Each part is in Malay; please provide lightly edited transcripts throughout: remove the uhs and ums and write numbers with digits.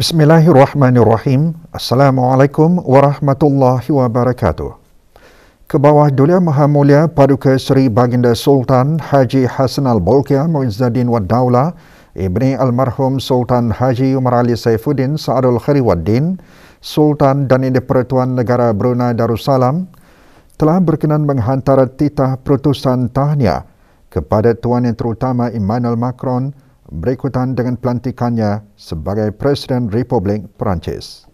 Bismillahirrahmanirrahim. Assalamualaikum warahmatullahi wabarakatuh. Kebawah Duli Maha Mulia Paduka Seri Baginda Sultan Haji Hassanal Bolkiah Muizzuddin Wad Daulah Ibni Almarhum Sultan Haji Umar Ali Saifuddin Sa'adul Khairuddin Sultan dan Indi Pertuan Negara Brunei Darussalam telah berkenan menghantar titah perutusan tahniah kepada Tuan Yang Terutama Emmanuel Macron berikutan dengan pelantikannya sebagai Presiden Republik Perancis.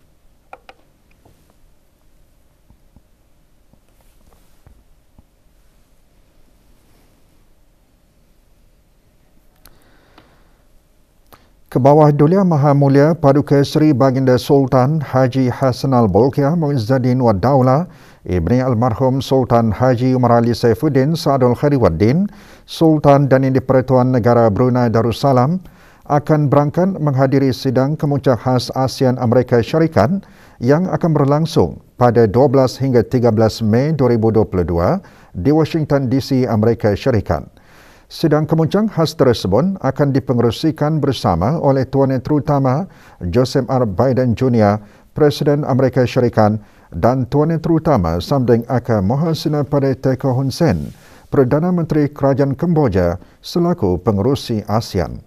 Kebawah Duli Maha Mulia Paduka Seri Baginda Sultan Haji Hassanal Bolkiah Muizzuddin Wad Daulah Ibni Almarhum Sultan Haji Umar Ali Saifuddin Sa'adul Khairuddin Sultan dan Indi Pertuan Negara Brunei Darussalam akan berangkat menghadiri sidang kemuncak khas ASEAN Amerika Syarikat yang akan berlangsung pada 12 hingga 13 Mei 2022 di Washington DC, Amerika Syarikat. Sidang kemuncak khas tersebut akan dipengerusikan bersama oleh Tuan Yang Terutama Joseph R. Biden Jr., Presiden Amerika Syarikat, dan Tuan Yang Terutama Samdeng Aka Mohasina Padai Teko Hun Sen, Perdana Menteri Kerajaan Kemboja selaku pengerusi ASEAN.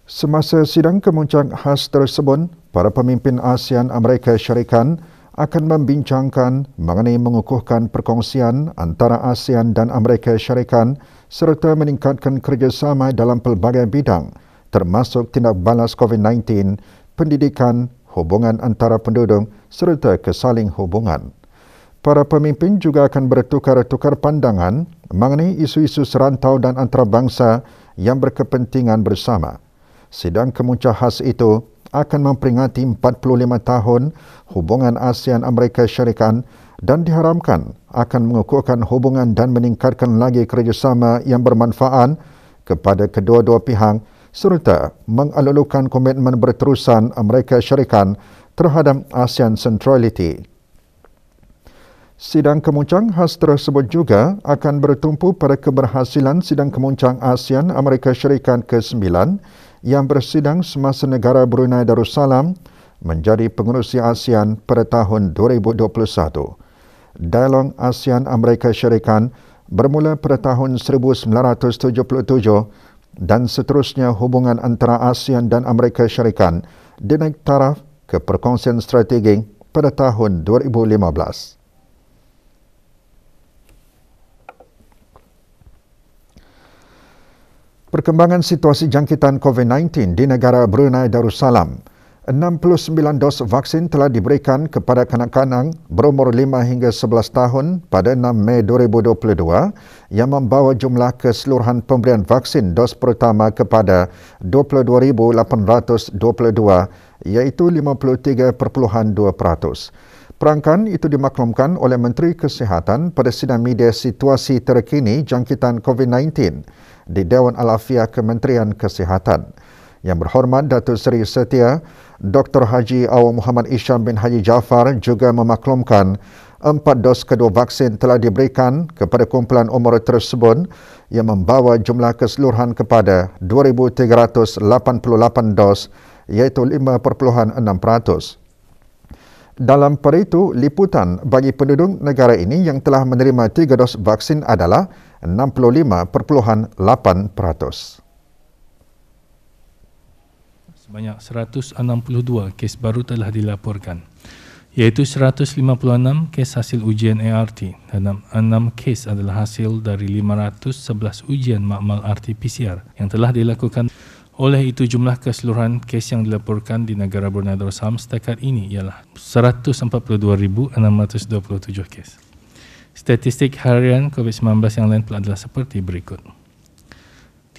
Semasa sidang kemuncak khas tersebut, para pemimpin ASEAN Amerika Syarikat akan membincangkan mengenai mengukuhkan perkongsian antara ASEAN dan Amerika Syarikat serta meningkatkan kerjasama dalam pelbagai bidang termasuk tindak balas COVID-19, pendidikan, hubungan antara penduduk serta kesaling hubungan. Para pemimpin juga akan bertukar-tukar pandangan mengenai isu-isu serantau dan antarabangsa yang berkepentingan bersama. Sidang kemuncak khas itu akan memperingati 45 tahun hubungan ASEAN Amerika Syarikat dan diharapkan akan mengukuhkan hubungan dan meningkatkan lagi kerjasama yang bermanfaat kepada kedua-dua pihak serta mengalulukan komitmen berterusan Amerika Syarikat terhadap ASEAN Centrality. Sidang kemuncak khas tersebut juga akan bertumpu pada keberhasilan sidang kemuncak ASEAN Amerika Syarikat ke-9 yang bersidang semasa negara Brunei Darussalam menjadi pengerusi ASEAN pada tahun 2021. Dialog ASEAN Amerika Syarikat bermula pada tahun 1977 dan seterusnya hubungan antara ASEAN dan Amerika Syarikat dinaik taraf ke perkongsian strategik pada tahun 2015. Perkembangan situasi jangkitan COVID-19 di negara Brunei Darussalam. 69 dos vaksin telah diberikan kepada kanak-kanak berumur 5 hingga 11 tahun pada 6 Mei 2022 yang membawa jumlah keseluruhan pemberian vaksin dos pertama kepada 22,822 iaitu 53.2%. Perangkan itu dimaklumkan oleh Menteri Kesihatan pada sidang media situasi terkini jangkitan COVID-19 di Dewan Al-Afiah Kementerian Kesihatan. Yang berhormat Datuk Seri Setia, Dr. Haji Awang Muhammad Isham bin Haji Jaafar juga memaklumkan 4 dos kedua vaksin telah diberikan kepada kumpulan umur tersebut yang membawa jumlah keseluruhan kepada 2,388 dos iaitu 5.6%. Dalam pada itu, liputan bagi penduduk negara ini yang telah menerima 3 dos vaksin adalah 65.8%. Sebanyak 162 kes baru telah dilaporkan, iaitu 156 kes hasil ujian ART dan 6 kes adalah hasil dari 511 ujian makmal RT-PCR yang telah dilakukan. Oleh itu, jumlah keseluruhan kes yang dilaporkan di negara Brunei Darussalam setakat ini ialah 142,627 kes. Statistik harian COVID-19 yang lain pula adalah seperti berikut.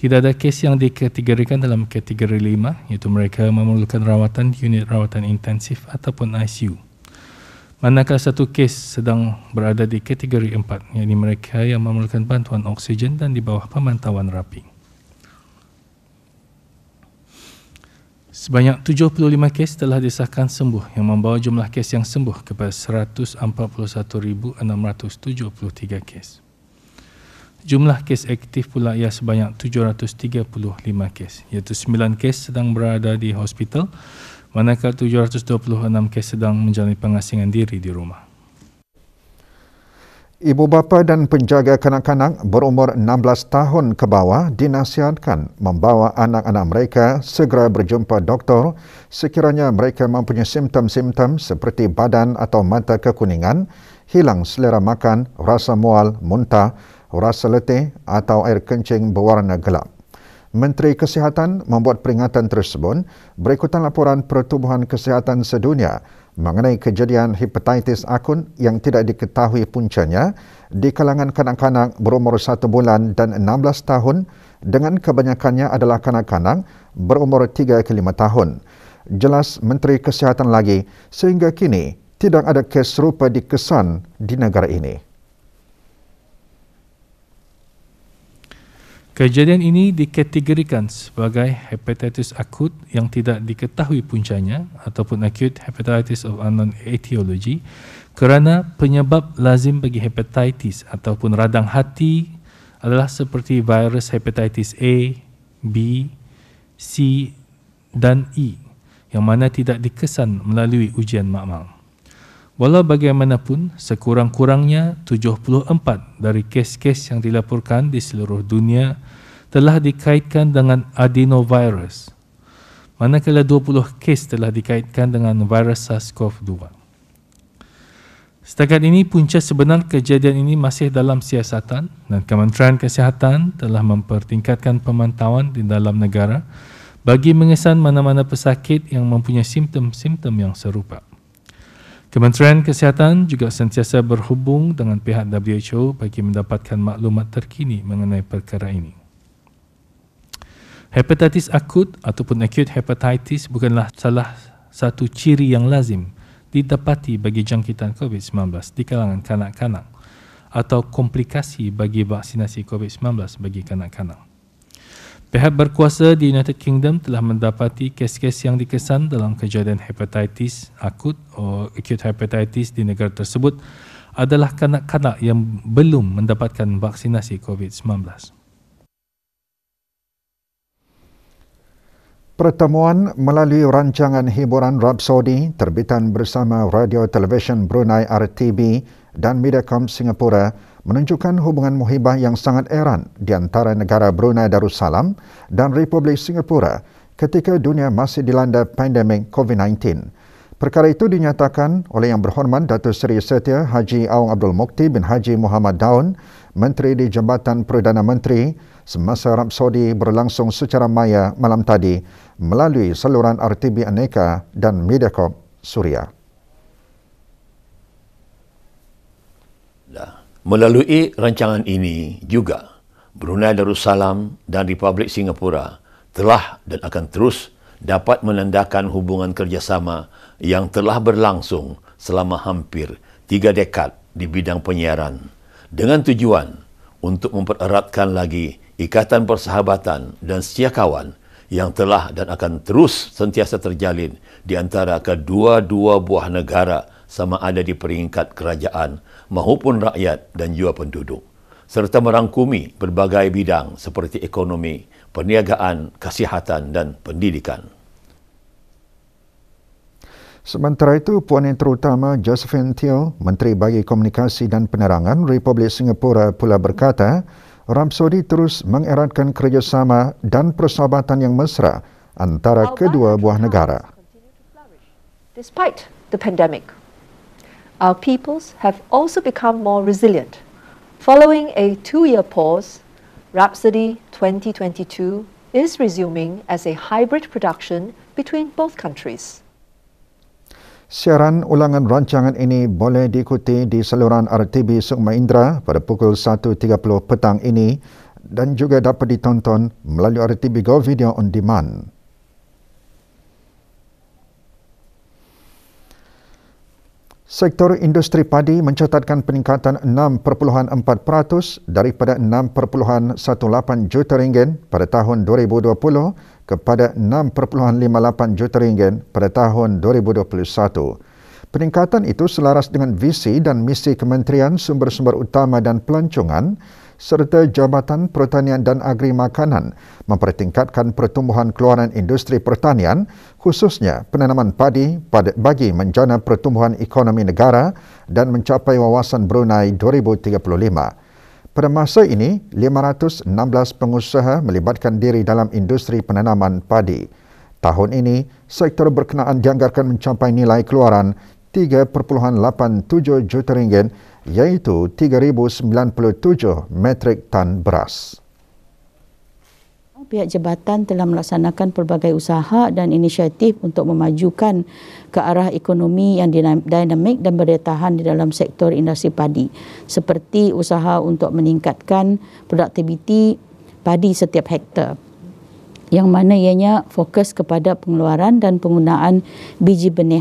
Tidak ada kes yang dikategorikan dalam kategori 5, iaitu mereka memerlukan rawatan di unit rawatan intensif ataupun ICU. Manakala satu kes sedang berada di kategori 4, iaitu mereka yang memerlukan bantuan oksigen dan di bawah pemantauan rapi. Sebanyak 75 kes telah disahkan sembuh yang membawa jumlah kes yang sembuh kepada 141,673 kes. Jumlah kes aktif pula ia sebanyak 735 kes, iaitu 9 kes sedang berada di hospital, manakala 726 kes sedang menjalani pengasingan diri di rumah. Ibu bapa dan penjaga kanak-kanak berumur 16 tahun ke bawah dinasihatkan membawa anak-anak mereka segera berjumpa doktor sekiranya mereka mempunyai simptom-simptom seperti badan atau mata kekuningan, hilang selera makan, rasa mual, muntah, rasa letih atau air kencing berwarna gelap. Menteri Kesihatan membuat peringatan tersebut berikutan laporan Pertubuhan Kesihatan Sedunia mengenai kejadian hepatitis akut yang tidak diketahui puncanya di kalangan kanak-kanak berumur 1 bulan dan 16 tahun dengan kebanyakannya adalah kanak-kanak berumur 3 ke 5 tahun. Jelas Menteri Kesihatan lagi, sehingga kini tidak ada kes serupa dikesan di negara ini. Kejadian ini dikategorikan sebagai hepatitis akut yang tidak diketahui puncanya ataupun acute hepatitis of unknown etiology kerana penyebab lazim bagi hepatitis ataupun radang hati adalah seperti virus hepatitis A, B, C dan E yang mana tidak dikesan melalui ujian makmal. Walau bagaimanapun, sekurang-kurangnya 74 dari kes-kes yang dilaporkan di seluruh dunia telah dikaitkan dengan adenovirus, manakala 20 kes telah dikaitkan dengan virus SARS-CoV-2. Setakat ini, punca sebenar kejadian ini masih dalam siasatan dan Kementerian Kesihatan telah mempertingkatkan pemantauan di dalam negara bagi mengesan mana-mana pesakit yang mempunyai simptom-simptom yang serupa. Kementerian Kesihatan juga sentiasa berhubung dengan pihak WHO bagi mendapatkan maklumat terkini mengenai perkara ini. Hepatitis akut ataupun acute hepatitis bukanlah salah satu ciri yang lazim didapati bagi jangkitan COVID-19 di kalangan kanak-kanak atau komplikasi bagi vaksinasi COVID-19 bagi kanak-kanak. Pihak berkuasa di United Kingdom telah mendapati kes-kes yang dikesan dalam kejadian hepatitis akut atau acute hepatitis di negara tersebut adalah kanak-kanak yang belum mendapatkan vaksinasi COVID-19. Pertemuan melalui rancangan hiburan Rhapsody terbitan bersama Radio Television Brunei RTB dan Mediacom Singapura menunjukkan hubungan muhibah yang sangat erat di antara negara Brunei Darussalam dan Republik Singapura ketika dunia masih dilanda pandemik COVID-19. Perkara itu dinyatakan oleh Yang Berhormat Datuk Seri Setia Haji Awang Abdul Mukti bin Haji Muhammad Daun, Menteri di Jabatan Perdana Menteri, semasa Rhapsody berlangsung secara maya malam tadi melalui saluran RTB Aneka dan Mediacorp Suria. Melalui rancangan ini juga, Brunei Darussalam dan Republik Singapura telah dan akan terus dapat menandakan hubungan kerjasama yang telah berlangsung selama hampir 3 dekad di bidang penyiaran dengan tujuan untuk mempereratkan lagi ikatan persahabatan dan setia kawan yang telah dan akan terus sentiasa terjalin di antara kedua-dua buah negara sama ada di peringkat kerajaan maupun rakyat dan juga penduduk, serta merangkumi berbagai bidang seperti ekonomi, perniagaan, kesihatan dan pendidikan. Sementara itu, Puan Yang Terutama Josephine Teo, Menteri Bagi Komunikasi dan Penerangan Republik Singapura pula berkata, Rhapsody terus mengeratkan kerjasama dan persahabatan yang mesra antara kedua buah negara. Despite the pandemic, our peoples have also become more resilient. Following a 2-year pause, Rhapsody 2022 is resuming as a hybrid production between both countries. Siaran ulangan rancangan ini boleh diikuti di saluran RTB Sukma Indra pada pukul 1.30 petang ini dan juga dapat ditonton melalui RTB Go Video On Demand. Sektor industri padi mencatatkan peningkatan 6.4% daripada 6.18 juta ringgit pada tahun 2020 kepada 6.58 juta ringgit pada tahun 2021. Peningkatan itu selaras dengan visi dan misi Kementerian Sumber-Sumber Utama dan Pelancongan serta Jabatan Pertanian dan Agri Makanan mempertingkatkan pertumbuhan keluaran industri pertanian, khususnya penanaman padi bagi menjana pertumbuhan ekonomi negara dan mencapai wawasan Brunei 2035. Pada masa ini, 516 pengusaha melibatkan diri dalam industri penanaman padi. Tahun ini, sektor berkenaan dianggarkan mencapai nilai keluaran 3.87 juta ringgit, iaitu 3,097 metrik tan beras. Pihak jabatan telah melaksanakan pelbagai usaha dan inisiatif untuk memajukan ke arah ekonomi yang dinamik dan berdaya tahan di dalam sektor industri padi, seperti usaha untuk meningkatkan produktiviti padi setiap hektar, yang mana ianya fokus kepada pengeluaran dan penggunaan biji benih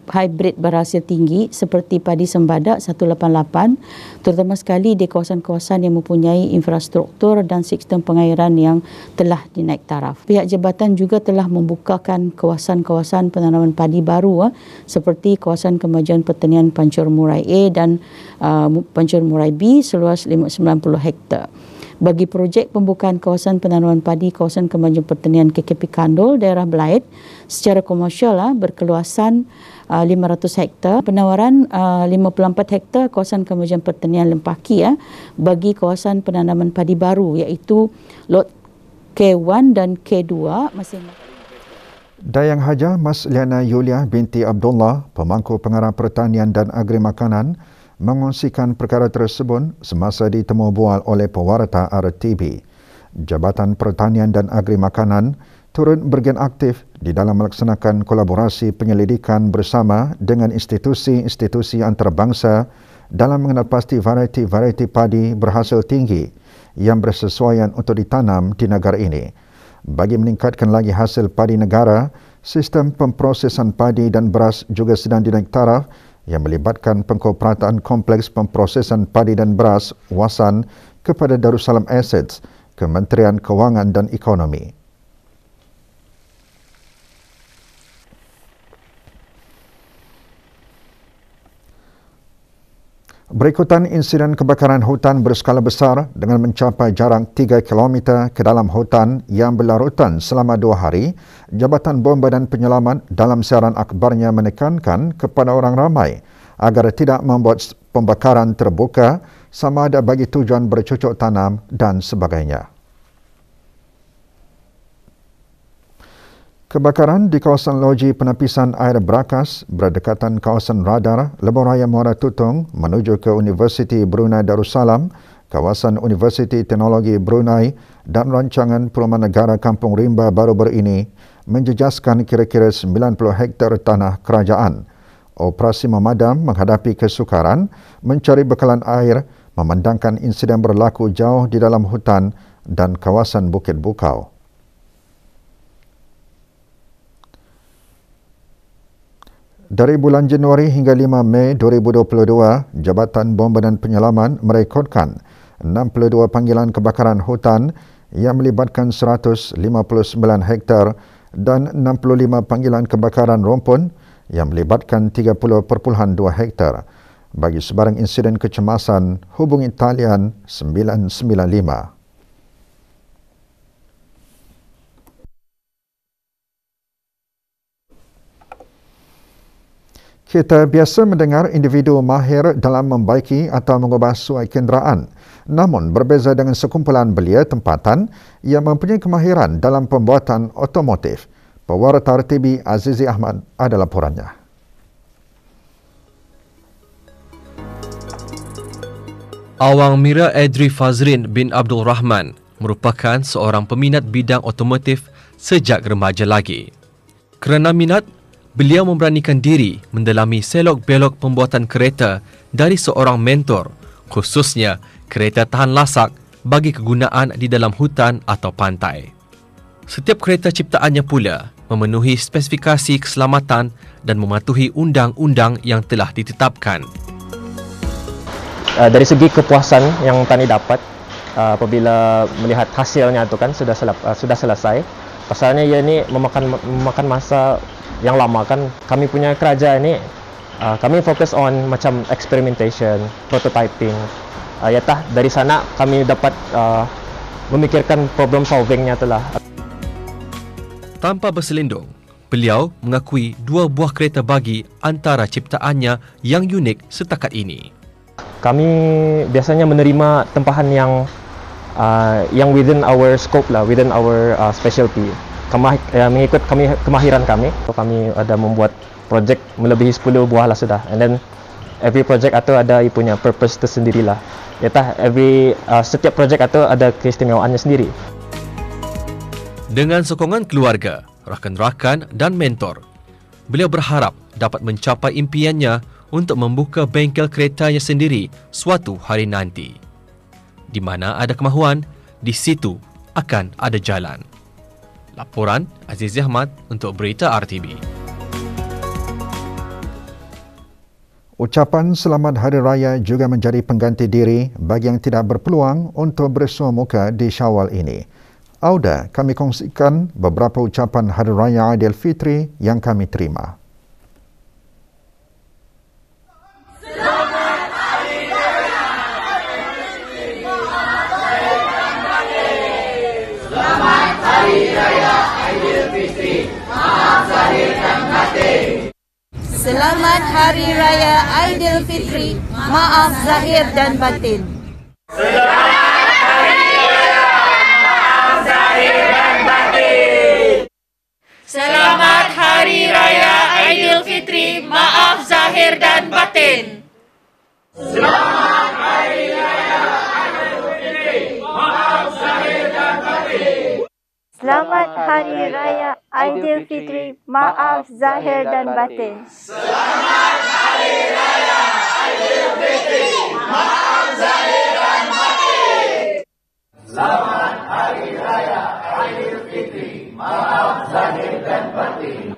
hybrid berhasil tinggi seperti padi sembadak 188, terutama sekali di kawasan-kawasan yang mempunyai infrastruktur dan sistem pengairan yang telah dinaik taraf. Pihak jabatan juga telah membukakan kawasan-kawasan penanaman padi baru seperti kawasan kemajuan pertanian Pancur Murai A dan Pancur Murai B seluas 90 hektar. Bagi projek pembukaan kawasan penanaman padi kawasan kemajuan pertanian KKP Kandol daerah Belait secara komersial berkeluasan 500 hektar, penawaran 54 hektar kawasan kemajuan pertanian Lempaki bagi kawasan penanaman padi baru, iaitu lot K1 dan K2 masing-masing. Dayang Haja Mas Liana Yulia binti Abdullah, pemangku pengarah pertanian dan agri makanan, mengongsikan perkara tersebut semasa ditemu bual oleh pewarta RTB. Jabatan Pertanian dan Agri Makanan turut bergiat aktif di dalam melaksanakan kolaborasi penyelidikan bersama dengan institusi-institusi antarabangsa dalam mengenal pasti varieti-varieti padi berhasil tinggi yang bersesuaian untuk ditanam di negara ini. Bagi meningkatkan lagi hasil padi negara, sistem pemprosesan padi dan beras juga sedang dinaik taraf yang melibatkan pengkooperataan kompleks pemprosesan padi dan beras Wasan kepada Darussalam Assets, Kementerian Kewangan dan Ekonomi. Berikutan insiden kebakaran hutan berskala besar dengan mencapai jarak 3 km ke dalam hutan yang berlarutan selama 2 hari, Jabatan Bomba dan Penyelamat dalam siaran akhbarnya menekankan kepada orang ramai agar tidak membuat pembakaran terbuka sama ada bagi tujuan bercocok tanam dan sebagainya. Kebakaran di kawasan loji penapisan air Brakas berdekatan kawasan radar Lebuh Raya Muara Tutung menuju ke Universiti Brunei Darussalam, kawasan Universiti Teknologi Brunei dan rancangan Perumahan Negara Kampung Rimba baru-baru ini menjejaskan kira-kira 90 hektar tanah kerajaan. Operasi memadam menghadapi kesukaran mencari bekalan air memandangkan insiden berlaku jauh di dalam hutan dan kawasan Bukit Bukau. Dari bulan Januari hingga 5 Mei 2022, Jabatan Bomba dan Penyelamat merekodkan 62 panggilan kebakaran hutan yang melibatkan 159 hektar dan 65 panggilan kebakaran rumpun yang melibatkan 30.2 hektar. Bagi sebarang insiden kecemasan, hubungi talian 995. Kita biasa mendengar individu mahir dalam membaiki atau mengubah suai kenderaan. Namun berbeza dengan sekumpulan belia tempatan yang mempunyai kemahiran dalam pembuatan otomotif. Pewarta RTB Azizi Ahmad ada laporannya. Awang Mira Edri Fazrin bin Abdul Rahman merupakan seorang peminat bidang otomotif sejak remaja lagi. Kerana minat, beliau memberanikan diri mendalami selok-belok pembuatan kereta dari seorang mentor, khususnya kereta tahan lasak bagi kegunaan di dalam hutan atau pantai. Setiap kereta ciptaannya pula memenuhi spesifikasi keselamatan dan mematuhi undang-undang yang telah ditetapkan. Dari segi kepuasan yang Tani dapat apabila melihat hasilnya itu kan sudah selesai. Pasalnya ia ni memakan masa yang lama kan. Kami punya kerajaan ini kami fokus on macam experimentation, prototyping. dari sana kami dapat memikirkan problem solvingnya itulah. Tanpa berselindung, beliau mengakui 2 buah kereta bagi antara ciptaannya yang unik setakat ini. Kami biasanya menerima tempahan yang within our scope lah, within our specialty. Mengikut kemahiran kami, kami ada membuat projek melebihi 10 buah lah sudah. And then every project itu ada punya purpose tersendirilah. Setiap projek itu ada keistimewaannya sendiri. Dengan sokongan keluarga, rakan-rakan dan mentor, beliau berharap dapat mencapai impiannya untuk membuka bengkel keretanya sendiri suatu hari nanti. Di mana ada kemahuan, di situ akan ada jalan. Laporan Aziz Ahmad untuk Berita RTB. Ucapan Selamat Hari Raya juga menjadi pengganti diri bagi yang tidak berpeluang untuk bersua muka di Syawal ini. Auda, kami kongsikan beberapa ucapan Hari Raya Aidilfitri yang kami terima. Selamat Hari Raya Aidilfitri, maaf zahir dan batin. Selamat Hari Raya Aidilfitri, maaf zahir dan batin. Selamat Hari Raya Aidilfitri, maaf zahir dan batin. Selamat Hari Raya, maaf zahir dan batin. Selamat Hari Raya Aidilfitri, maaf zahir dan batin. Selamat Hari Raya Aidilfitri, maaf zahir dan batin. Selamat Hari Raya Aidilfitri, maaf zahir dan batin. Selamat Hari Raya Aidilfitri, maaf zahir dan batin. Selamat Hari Raya Aidilfitri, maaf zahir dan batin.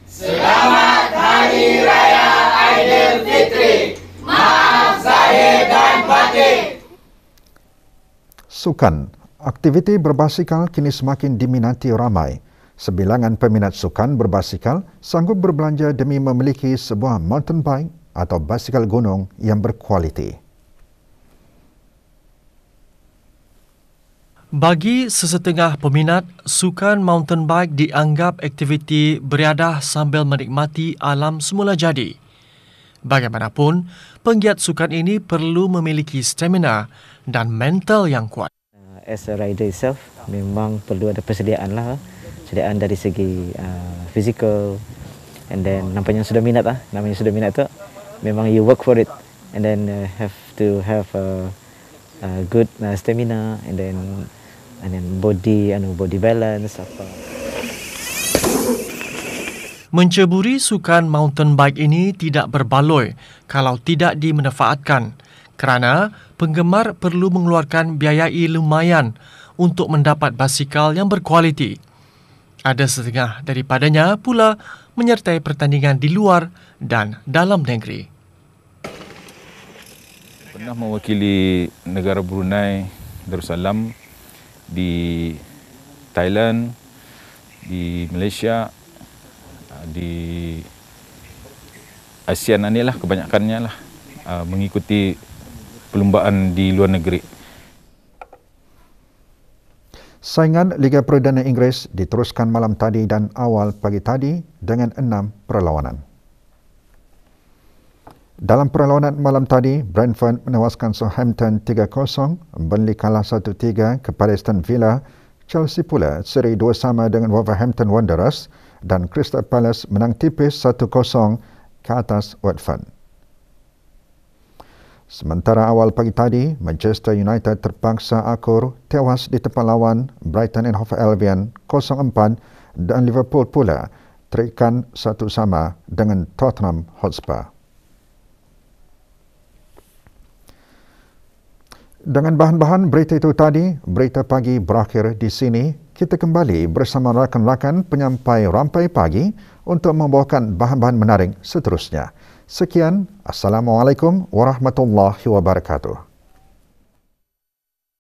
Selamat Hari Raya Aidilfitri, maaf zahir dan batin. Sukan. Aktiviti berbasikal kini semakin diminati ramai. Sebilangan peminat sukan berbasikal sanggup berbelanja demi memiliki sebuah mountain bike atau basikal gunung yang berkualiti. Bagi sesetengah peminat, sukan mountain bike dianggap aktiviti beriadah sambil menikmati alam semula jadi. Bagaimanapun, penggiat sukan ini perlu memiliki stamina dan mental yang kuat. As a rider itself, memang perlu ada persediaan lah. Persediaan dari segi physical, and then nampaknya sudah minat lah. Namanya sudah minat tu, memang you work for it, and then have to have a good stamina, and then body balance apa. Menceburi sukan mountain bike ini tidak berbaloi kalau tidak dimanfaatkan, kerana penggemar perlu mengeluarkan biayai lumayan untuk mendapat basikal yang berkualiti. Ada setengah daripadanya pula menyertai pertandingan di luar dan dalam negeri. Pernah mewakili negara Brunei Darussalam di Thailand, di Malaysia, di ASEAN inilah kebanyakannya lah mengikuti perlumbaan di luar negeri. Saingan Liga Perdana Inggeris diteruskan malam tadi dan awal pagi tadi dengan 6 perlawanan. Dalam perlawanan malam tadi, Brentford menewaskan Southampton 3-0, Burnley kalah 1-3 kepada Aston Villa, Chelsea pula seri 2-2 dengan Wolverhampton Wanderers dan Crystal Palace menang tipis 1-0 ke atas Watford. Sementara awal pagi tadi, Manchester United terpaksa akur tewas di tempat lawan Brighton and Hove Albion 0-4 dan Liverpool pula terikat 1-1 dengan Tottenham Hotspur. Dengan bahan-bahan berita itu tadi, berita pagi berakhir di sini. Kita kembali bersama rakan-rakan penyampai Rampai Pagi untuk membawakan bahan-bahan menarik seterusnya. Sekian, Assalamualaikum warahmatullahi wabarakatuh.